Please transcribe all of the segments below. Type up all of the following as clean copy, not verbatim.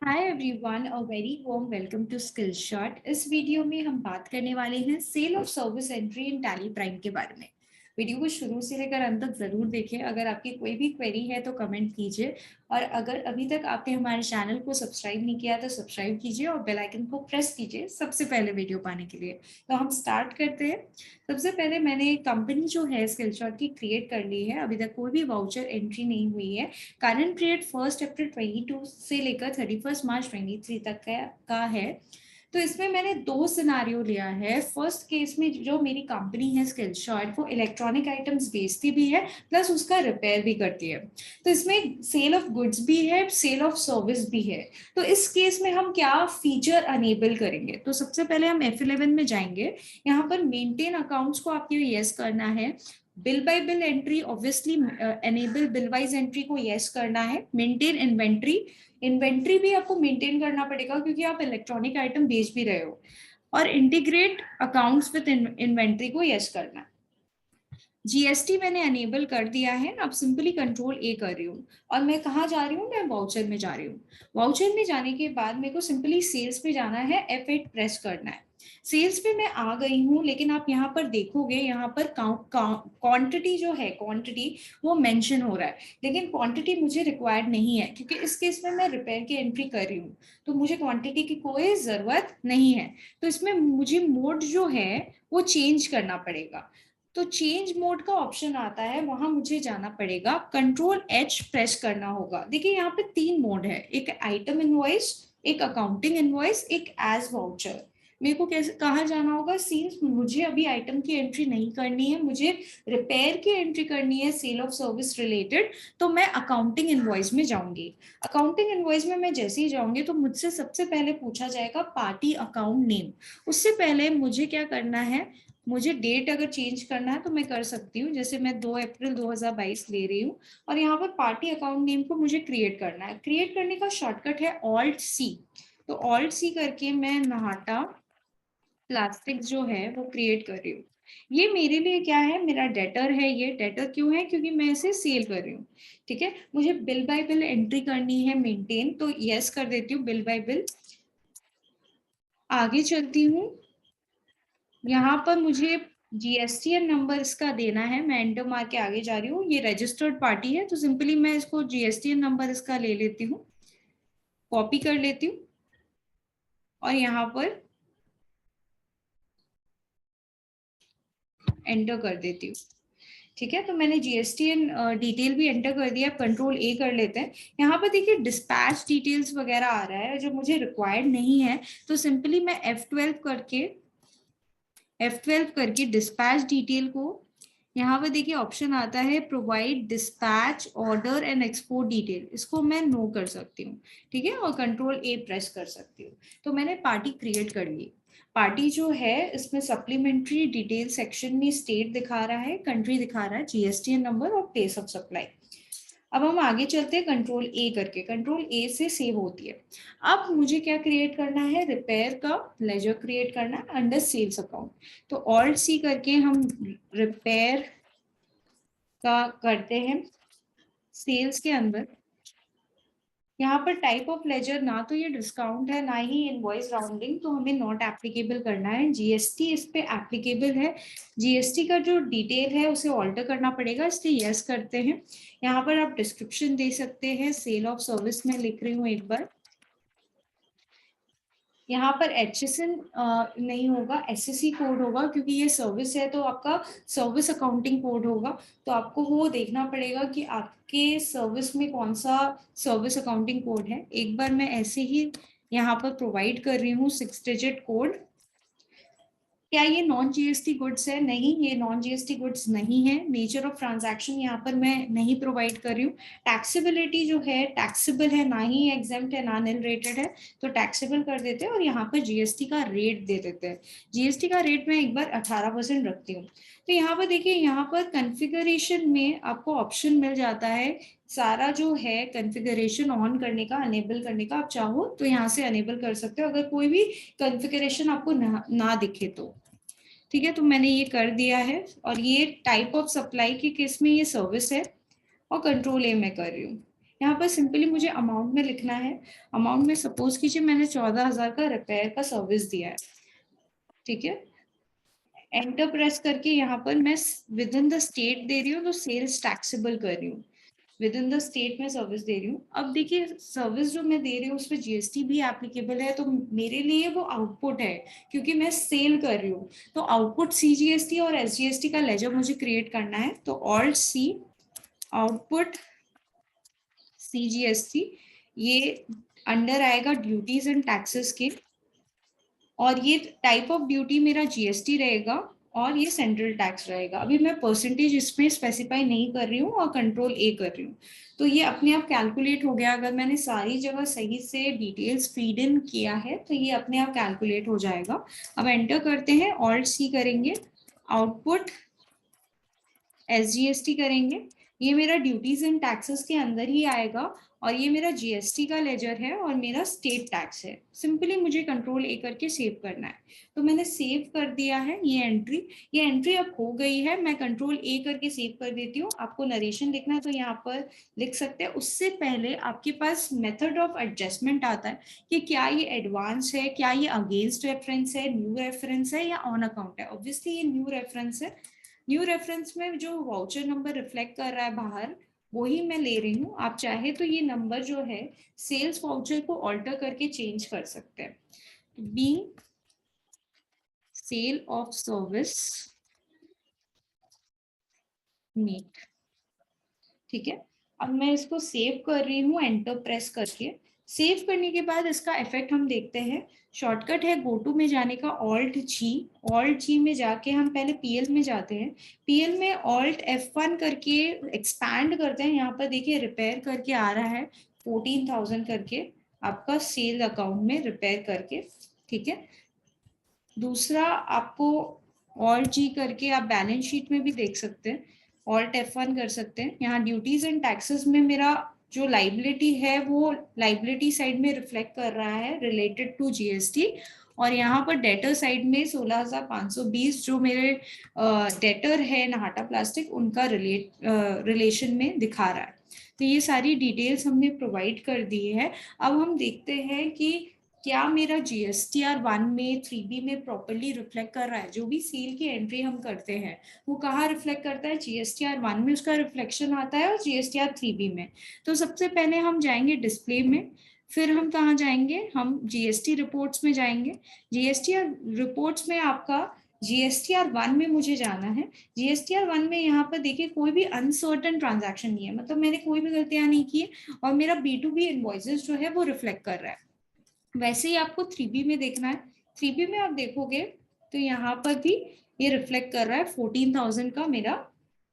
Hi everyone, a very warm welcome to Skill Shot. इस video में हम बात करने वाले हैं sale of service entry in Tally Prime के बारे में। वीडियो को शुरू से लेकर अंत तक जरूर देखें। अगर आपकी कोई भी क्वेरी है तो कमेंट कीजिए, और अगर अभी तक आपने हमारे चैनल को सब्सक्राइब नहीं किया तो सब्सक्राइब कीजिए और बेल आइकन को प्रेस कीजिए सबसे पहले वीडियो पाने के लिए। तो हम स्टार्ट करते हैं। सबसे पहले मैंने कंपनी जो है स्किल शॉट की क्रिएट कर ली है। अभी तक कोई भी वाउचर एंट्री नहीं हुई है। करंट पीरियड 1 अप्रैल 22 से लेकर 31 मार्च 23 तक का है। तो इसमें मैंने दो सिनारियो लिया है। फर्स्ट केस में जो मेरी कंपनी है स्किल शॉट, वो इलेक्ट्रॉनिक आइटम्स बेचती भी है प्लस उसका रिपेयर भी करती है। तो इसमें सेल ऑफ गुड्स भी है, सेल ऑफ सर्विस भी है। तो इस केस में हम क्या फीचर अनेबल करेंगे? तो सबसे पहले हम F11 में जाएंगे। यहाँ पर मेंटेन अकाउंट्स को आपको यस करना है। Bill bye bill entry obviously enable, bill wise entry को यस करना है। मेंटेन इन्वेंट्री, इन्वेंट्री भी आपको मेंटेन करना पड़ेगा क्योंकि आप इलेक्ट्रॉनिक आइटम बेच भी रहे हो। और इंटीग्रेट अकाउंट्स विद इन्वेंट्री को यस करना है। जीएसटी मैंने अनेबल कर दिया है। अब सिंपली कंट्रोल ए कर रही हूँ और मैं कहाँ जा रही हूँ? मैं वाउचर में जा रही हूँ। वाउचर में जाने के बाद मेरे को सिंपली सेल्स पे जाना है, F8 प्रेस करना है। सेल्स पे मैं आ गई हूँ, लेकिन आप यहाँ पर देखोगे, यहाँ पर क्वांटिटी जो है, क्वांटिटी वो मेंशन हो रहा है, लेकिन क्वांटिटी मुझे रिक्वायर्ड नहीं है क्योंकि इस केस में मैं रिपेयर की एंट्री कर रही हूँ। तो मुझे क्वांटिटी की कोई जरूरत नहीं है। तो इसमें मुझे मोड जो है वो चेंज करना पड़ेगा। तो चेंज मोड का ऑप्शन आता है, वहां मुझे जाना पड़ेगा, कंट्रोल एच प्रेस करना होगा। देखिए यहाँ पे तीन मोड है, एक आइटम इनवॉइस, एक अकाउंटिंग इनवॉइस, एक एज वाउचर। मेरे को कैसे कहाँ जाना होगा? सीन्स मुझे अभी आइटम की एंट्री नहीं करनी है, मुझे रिपेयर की एंट्री करनी है सेल ऑफ सर्विस रिलेटेड। तो मैं अकाउंटिंग इनवॉइस में जाऊंगी। अकाउंटिंग इनवॉइस में मैं जैसे ही जाऊंगी तो मुझसे सबसे पहले पूछा जाएगा पार्टी अकाउंट नेम। उससे पहले मुझे क्या करना है? मुझे डेट अगर चेंज करना है तो मैं कर सकती हूँ। जैसे मैं 2 अप्रैल 2022 ले रही हूँ और यहाँ पर पार्टी अकाउंट नेम को मुझे क्रिएट करना है। क्रिएट करने का शॉर्टकट है ऑल्ट सी। तो ऑल्ट सी करके मैं नहाटा प्लास्टिक जो है वो क्रिएट कर रही हूँ। ये मेरे लिए क्या है? मेरा डेटर है। ये डेटर क्यों है? क्योंकि मैं इसे सेल कर रही हूँ। ठीक है, मुझे बिल बाय बिल एंट्री करनी है मेंटेन, तो यस कर देती हूँ, बिल बाय बिल। आगे चलती हूँ। यहाँ पर मुझे जीएसटीएन नंबर इसका देना है। मैं एंटर मार के आगे जा रही हूँ। ये रजिस्टर्ड पार्टी है तो सिंपली मैं इसको जीएसटीएन नंबर इसका ले लेती हूँ, कॉपी कर लेती हूँ और यहाँ पर एंटर कर देती हूँ। ठीक है, तो मैंने जीएसटीएन डिटेल भी एंटर कर दिया। कंट्रोल ए कर लेते हैं। यहाँ पर देखिए डिस्पैच डिटेल्स वगैरह आ रहा है जो मुझे रिक्वायर्ड नहीं है। तो सिंपली मैं F12 करके डिस्पैच डिटेल को, यहाँ पर देखिए ऑप्शन आता है provide dispatch order and export detail, इसको मैं नो कर सकती हूँ। ठीक है, और कंट्रोल ए प्रेस कर सकती हूँ। तो मैंने पार्टी क्रिएट कर ली। पार्टी जो है इसमें सप्लीमेंट्री डिटेल सेक्शन में स्टेट दिखा रहा है, कंट्री दिखा रहा है, जीएसटीएन नंबर और प्लेस ऑफ सप्लाई। अब हम आगे चलते हैं कंट्रोल ए करके। कंट्रोल ए से सेव होती है। अब मुझे क्या क्रिएट करना है? रिपेयर का लेजर क्रिएट करना है अंडर सेल्स अकाउंट। तो ऑल्ट सी करके हम रिपेयर का करते हैं सेल्स के अंदर। यहाँ पर टाइप ऑफ लेजर ना तो ये डिस्काउंट है ना ही इनवॉइस राउंडिंग, तो हमें नॉट एप्लीकेबल करना है। जीएसटी इस पे एप्लीकेबल है। जीएसटी का जो डिटेल है उसे ऑल्टर करना पड़ेगा, इसलिए यस करते हैं। यहाँ पर आप डिस्क्रिप्शन दे सकते हैं। सेल ऑफ सर्विस में लिख रही हूँ एक बार। यहाँ पर HSN नहीं होगा, SSC कोड होगा क्योंकि ये सर्विस है तो आपका सर्विस अकाउंटिंग कोड होगा। तो आपको वो देखना पड़ेगा कि आपके सर्विस में कौन सा सर्विस अकाउंटिंग कोड है। एक बार मैं ऐसे ही यहाँ पर प्रोवाइड कर रही हूँ 6 डिजिट कोड। क्या ये नॉन जीएसटी गुड्स है? नहीं, ये नॉन जीएसटी गुड्स नहीं है। नेचर ऑफ ट्रांजैक्शन यहाँ पर मैं नहीं प्रोवाइड कर रही हूँ। टैक्सेबिलिटी जो है टैक्सेबल है, ना ही एग्जेम्प्ट है ना निल रेटेड है, तो टैक्सेबल कर देते हैं। और यहाँ पर जीएसटी का रेट दे देते हैं। जीएसटी का रेट मैं एक बार 18% रखती हूँ। तो यहाँ पर देखिए, यहाँ पर कॉन्फ़िगरेशन में आपको ऑप्शन मिल जाता है सारा जो है कॉन्फ़िगरेशन ऑन करने का, अनेबल करने का। आप चाहो तो यहाँ से अनेबल कर सकते हो अगर कोई भी कॉन्फ़िगरेशन आपको ना दिखे तो। ठीक है, तो मैंने ये कर दिया है। और ये टाइप ऑफ सप्लाई के केस में ये सर्विस है और कंट्रोल ए में कर रही हूँ। यहाँ पर सिंपली मुझे अमाउंट में लिखना है। अमाउंट में सपोज कीजिए मैंने 14,000 का रिपेयर का सर्विस दिया है, ठीक है। एंटर प्रेस करके यहाँ पर मैं विद इन द स्टेट दे रही हूँ, तो सेल्स टैक्सेबल कर रही हूँ, विद इन द स्टेट में सर्विस दे रही हूँ। अब देखिए सर्विस जो मैं दे रही हूँ उस पर जीएसटी भी एप्लीकेबल है, तो मेरे लिए वो आउटपुट है क्योंकि मैं सेल कर रही हूँ। तो आउटपुट सीजीएसटी और एसजीएसटी का लेजर मुझे क्रिएट करना है, तो ऑल्ट सी आउटपुट सीजीएसटी, ये अंडर आएगा ड्यूटीज एंड टैक्सेस के, और ये टाइप ऑफ ड्यूटी मेरा जीएसटी रहेगा और ये सेंट्रल टैक्स रहेगा। अभी मैं परसेंटेज इसमें स्पेसिफाई नहीं कर रही हूँ और कंट्रोल ए कर रही हूँ, तो ये अपने आप कैलकुलेट हो गया। अगर मैंने सारी जगह सही से डिटेल्स फीड इन किया है तो ये अपने आप कैलकुलेट हो जाएगा। अब एंटर करते हैं, ऑल्ट सी करेंगे, आउटपुट एसजीएसटी करेंगे, ये मेरा ड्यूटीज एंड टैक्सेस के अंदर ही आएगा, और ये मेरा जीएसटी का लेजर है और मेरा स्टेट टैक्स है। सिंपली मुझे कंट्रोल ए करके सेव करना है, तो मैंने सेव कर दिया है ये एंट्री अब हो गई है। मैं कंट्रोल ए करके सेव कर देती हूँ। आपको नरेशन लिखना है तो यहाँ पर लिख सकते हैं। उससे पहले आपके पास मेथड ऑफ एडजस्टमेंट आता है कि क्या ये एडवांस है, क्या ये अगेंस्ट रेफरेंस है, न्यू रेफरेंस है या ऑन अकाउंट है। ऑब्वियसली ये न्यू रेफरेंस है। न्यू रेफरेंस में जो वाउचर नंबर रिफ्लेक्ट कर रहा है बाहर, वही मैं ले रही हूँ। आप चाहे तो ये नंबर जो है सेल्स वाउचर को ऑल्टर करके चेंज कर सकते हैं। बी सेल ऑफ सर्विस मीट, ठीक है। अब मैं इसको सेव कर रही हूँ एंटर प्रेस करके। सेव करने के बाद इसका इफेक्ट हम देखते हैं। शॉर्टकट है गो टू में जाने का, ऑल्ट जी में जाके हम पहले पीएल में जाते हैं। पीएल में ऑल्ट F1 करके एक्सपैंड करते हैं। यहाँ पर देखिए रिपेयर करके आ रहा है 14,000 करके आपका सेल अकाउंट में रिपेयर करके, ठीक है। दूसरा आपको ऑल्ट जी करके आप बैलेंस शीट में भी देख सकते हैं, ऑल्ट F1 कर सकते हैं। यहाँ ड्यूटीज एंड टैक्सेस में मेरा जो लाइबिलिटी है वो लाइबिलिटी साइड में रिफ्लेक्ट कर रहा है रिलेटेड टू जीएसटी, और यहाँ पर डेटर साइड में 16,520 जो मेरे डेटर है नाहटा प्लास्टिक उनका रिलेशन में दिखा रहा है। तो ये सारी डिटेल्स हमने प्रोवाइड कर दी है। अब हम देखते हैं कि क्या मेरा GSTR1 में 3B में प्रॉपरली रिफ्लेक्ट कर रहा है। जो भी सेल की एंट्री हम करते हैं वो कहाँ रिफ्लेक्ट करता है, GSTR1 में उसका रिफ्लेक्शन आता है और GSTR3B में। तो सबसे पहले हम जाएंगे डिस्प्ले में, फिर हम कहाँ जाएंगे, हम GST रिपोर्ट्स में जाएंगे। GSTR रिपोर्ट्स में आपका GSTR1 में मुझे जाना है। GSTR1 में यहाँ पर देखिए कोई भी अनसर्टन ट्रांजैक्शन नहीं है, मतलब मैंने कोई भी गलतियां नहीं की और मेरा B2B इनवॉइसेस जो है वो रिफ्लेक्ट कर रहा है। वैसे ही आपको 3B में देखना है। 3B में आप देखोगे तो यहाँ पर भी ये रिफ्लेक्ट कर रहा है 14,000 का मेरा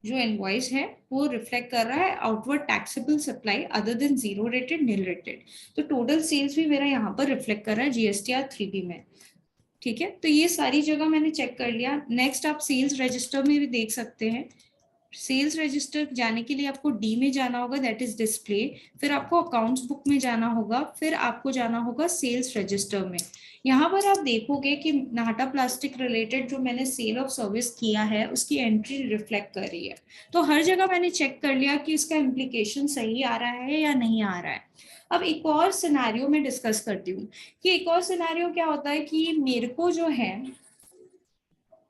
जो इनवॉइस है वो रिफ्लेक्ट कर रहा है outward taxable supply other than zero rated nil rated. तो टोटल सेल्स भी मेरा यहाँ पर रिफ्लेक्ट कर रहा है GSTR 3B में, ठीक है। तो ये सारी जगह मैंने चेक कर लिया। नेक्स्ट आप सेल्स रजिस्टर में भी देख सकते हैं। सेल्स रजिस्टर जाने के लिए आपको डी में जाना होगा, दैट इज डिस्प्ले। फिर आपको अकाउंट्स बुक में जाना होगा, फिर आपको जाना होगा सेल्स रजिस्टर में। यहाँ पर आप देखोगे कि नाहटा प्लास्टिक रिलेटेड जो मैंने सेल ऑफ सर्विस किया है उसकी एंट्री रिफ्लेक्ट कर रही है। तो हर जगह मैंने चेक कर लिया कि इसका इम्प्लीकेशन सही आ रहा है या नहीं आ रहा है। अब एक और सिनेरियो में डिस्कस करती हूँ कि एक और सिनेरियो क्या होता है कि मेरे को जो है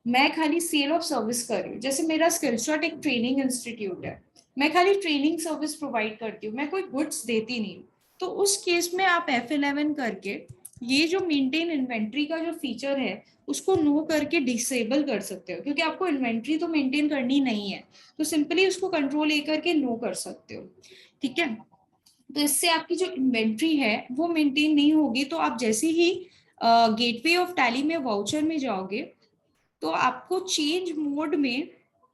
मैं खाली सेल ऑफ सर्विस कर रही हूँ। जैसे मेरा स्किलशॉट एक ट्रेनिंग इंस्टीट्यूट है, मैं खाली ट्रेनिंग सर्विस प्रोवाइड करती हूँ, मैं कोई गुड्स देती नहीं। तो उस केस में आप F11 करके ये जो मेंटेन इन्वेंट्री का जो फीचर है उसको नो करके डिसेबल कर सकते हो, क्योंकि आपको इन्वेंट्री तो मेंटेन करनी नहीं है, तो सिंपली उसको कंट्रोल ए करके नो कर सकते हो, ठीक है। तो इससे आपकी जो इन्वेंट्री है वो मेंटेन नहीं होगी। तो आप जैसे ही गेटवे ऑफ टैली में वाउचर में जाओगे तो आपको चेंज मोड में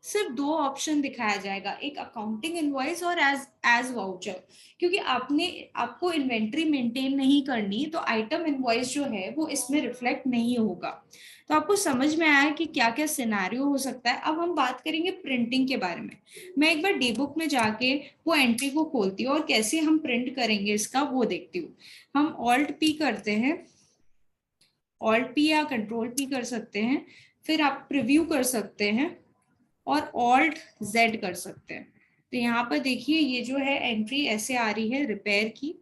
सिर्फ दो ऑप्शन दिखाया जाएगा, एक अकाउंटिंग इनवॉइस और एज वाउचर। क्योंकि आपको इन्वेंट्री मेंटेन नहीं करनी, तो आइटम इनवॉइस जो है वो इसमें रिफ्लेक्ट नहीं होगा। तो आपको समझ में आया कि क्या क्या सिनेरियो हो सकता है। अब हम बात करेंगे प्रिंटिंग के बारे में। मैं एक बार डे बुक में जाके वो एंट्री को खोलती हूँ और कैसे हम प्रिंट करेंगे इसका वो देखती हूँ। हम ऑल्ट पी करते हैं, ऑल्ट पी या कंट्रोल पी कर सकते हैं, फिर आप प्रिव्यू कर सकते हैं और ऑल्ट जेड कर सकते हैं। तो यहाँ पर देखिए ये जो है एंट्री ऐसे आ रही है रिपेयर की,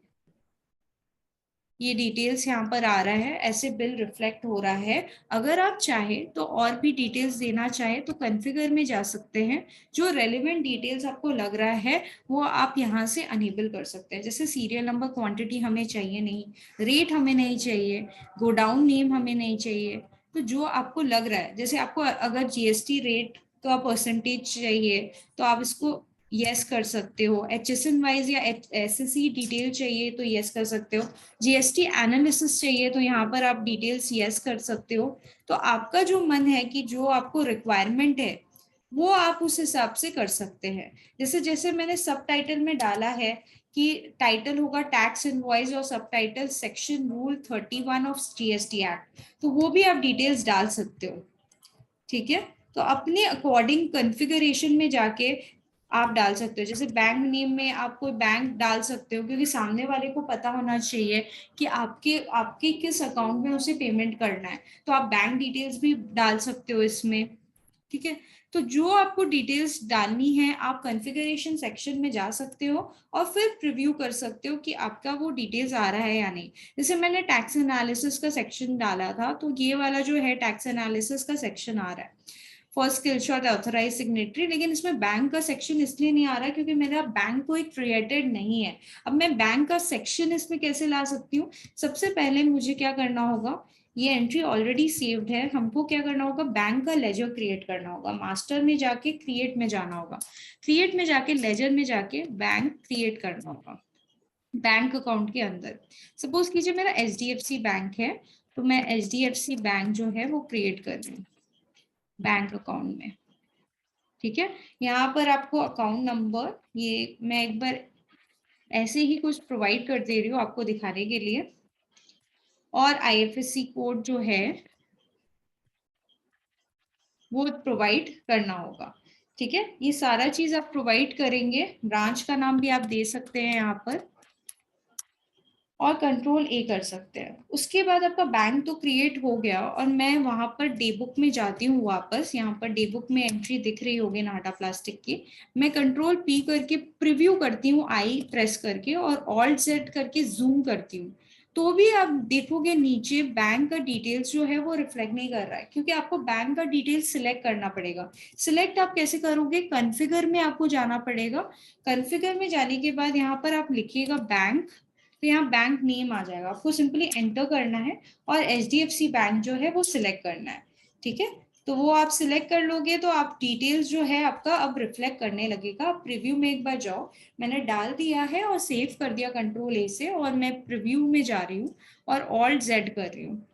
ये डिटेल्स यहाँ पर आ रहा है, ऐसे बिल रिफ्लेक्ट हो रहा है। अगर आप चाहें तो और भी डिटेल्स देना चाहें तो कॉन्फ़िगर में जा सकते हैं, जो रेलेवेंट डिटेल्स आपको लग रहा है वो आप यहाँ से अनेबल कर सकते हैं। जैसे सीरियल नंबर, क्वांटिटी हमें चाहिए नहीं, रेट हमें नहीं चाहिए, गोडाउन नेम हमें नहीं चाहिए। तो जो आपको लग रहा है, जैसे आपको अगर जीएसटी रेट का परसेंटेज चाहिए तो आप इसको यस कर सकते हो, एचएसएन वाइज या एसएससी डिटेल चाहिए तो यस कर सकते हो, जीएसटी एनालिसिस चाहिए तो यहाँ पर आप डिटेल्स यस कर सकते हो। तो आपका जो मन है कि जो आपको रिक्वायरमेंट है वो आप उस हिसाब से कर सकते हैं। जैसे जैसे मैंने सब टाइटल में डाला है कि टाइटल होगा टैक्स इनवॉइस और सब title section rule 31 of GST act, तो वो भी आप डिटेल्स डाल सकते हो। ठीक है, तो अपने अकॉर्डिंग कॉन्फ़िगरेशन में जाके आप डाल सकते हो। जैसे बैंक नेम में आप कोई बैंक डाल सकते हो, क्योंकि सामने वाले को पता होना चाहिए कि आपके आपके किस अकाउंट में उसे पेमेंट करना है, तो आप बैंक डिटेल्स भी डाल सकते हो इसमें। ठीक है, तो जो आपको डिटेल्स डालनी है आप कॉन्फ़िगरेशन सेक्शन में जा सकते हो और फिर प्रीव्यू कर सकते हो कि आपका वो डिटेल्स आ रहा है या नहीं। जैसे मैंने टैक्स एनालिसिस का सेक्शन डाला था, तो ये वाला जो है टैक्स एनालिसिस का सेक्शन आ रहा है for Skill Shot authorise signatory, लेकिन इसमें बैंक का सेक्शन इसलिए नहीं आ रहा क्योंकि मेरा बैंक कोई क्रिएटेड नहीं है। अब मैं बैंक का सेक्शन इसमें कैसे ला सकती हूँ? सबसे पहले मुझे क्या करना होगा, ये एंट्री ऑलरेडी सेव्ड है, हमको क्या करना होगा, बैंक का लेजर क्रिएट करना होगा। मास्टर में जाके क्रिएट में जाना होगा, क्रिएट में जाके लेजर में जाके बैंक क्रिएट करना होगा बैंक अकाउंट के अंदर। सपोज कीजिए मेरा एचडीएफसी बैंक है, तो मैं एचडीएफसी बैंक जो है वो क्रिएट कर रही हूँ बैंक अकाउंट में। ठीक है, यहाँ पर आपको अकाउंट नंबर, ये मैं एक बार ऐसे ही कुछ प्रोवाइड कर दे रही हूँ आपको दिखाने के लिए, और आईएफएससी कोड जो है वो प्रोवाइड करना होगा। ठीक है, ये सारा चीज आप प्रोवाइड करेंगे, ब्रांच का नाम भी आप दे सकते हैं यहाँ पर और कंट्रोल ए कर सकते हैं। उसके बाद आपका बैंक तो क्रिएट हो गया और मैं वहां पर डे बुक में जाती हूँ वापस। यहाँ पर डे बुक में एंट्री दिख रही होगी नाटा प्लास्टिक की, मैं कंट्रोल पी करके प्रीव्यू करती हूँ, आई प्रेस करके और ऑल्ट जेड करके जूम करती हूँ, तो भी आप देखोगे नीचे बैंक का डिटेल्स जो है वो रिफ्लेक्ट नहीं कर रहा है, क्योंकि आपको बैंक का डिटेल्स सिलेक्ट करना पड़ेगा। सिलेक्ट आप कैसे करोगे, कॉन्फ़िगर में आपको जाना पड़ेगा। कॉन्फ़िगर में जाने के बाद यहाँ पर आप लिखिएगा बैंक, तो यहाँ बैंक नेम आ जाएगा, आपको सिंपली एंटर करना है और एचडीएफसी बैंक जो है वो सिलेक्ट करना है। ठीक है, तो वो आप सिलेक्ट कर लोगे तो आप डिटेल्स जो है आपका अब रिफ्लेक्ट करने लगेगा। आप प्रीव्यू में एक बार जाओ, मैंने डाल दिया है और सेव कर दिया कंट्रोल ए से, और मैं प्रीव्यू में जा रही हूँ और ऑल्ट जेड कर रही हूँ।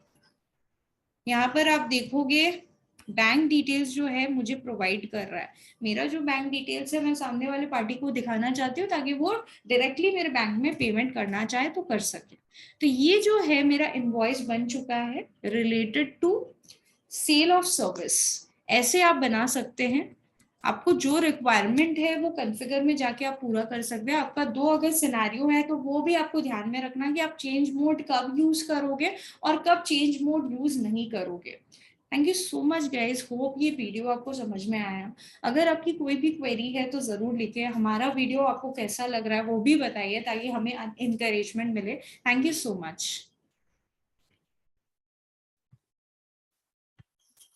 यहाँ पर आप देखोगे बैंक डिटेल्स जो है मुझे प्रोवाइड कर रहा है। मेरा जो बैंक डिटेल्स है मैं सामने वाले पार्टी को दिखाना चाहती हूँ ताकि वो डायरेक्टली मेरे बैंक में पेमेंट करना चाहे तो कर सके। तो ये जो है मेरा इनवॉइस बन चुका है related to sale of service. ऐसे आप बना सकते हैं, आपको जो रिक्वायरमेंट है वो कॉन्फ़िगर में जाके आप पूरा कर सकते हैं। आपका दो अगर सिनेरियो है तो वो भी आपको ध्यान में रखना कि आप चेंज मोड कब यूज करोगे और कब चेंज मोड यूज नहीं करोगे। Thank you so much guys, hope ये वीडियो आपको समझ में आया। अगर आपकी कोई भी क्वेरी है तो जरूर लिखिए, हमारा वीडियो आपको कैसा लग रहा है वो भी बताइए ताकि हमें इनकरेजमेंट मिले। Thank you so much.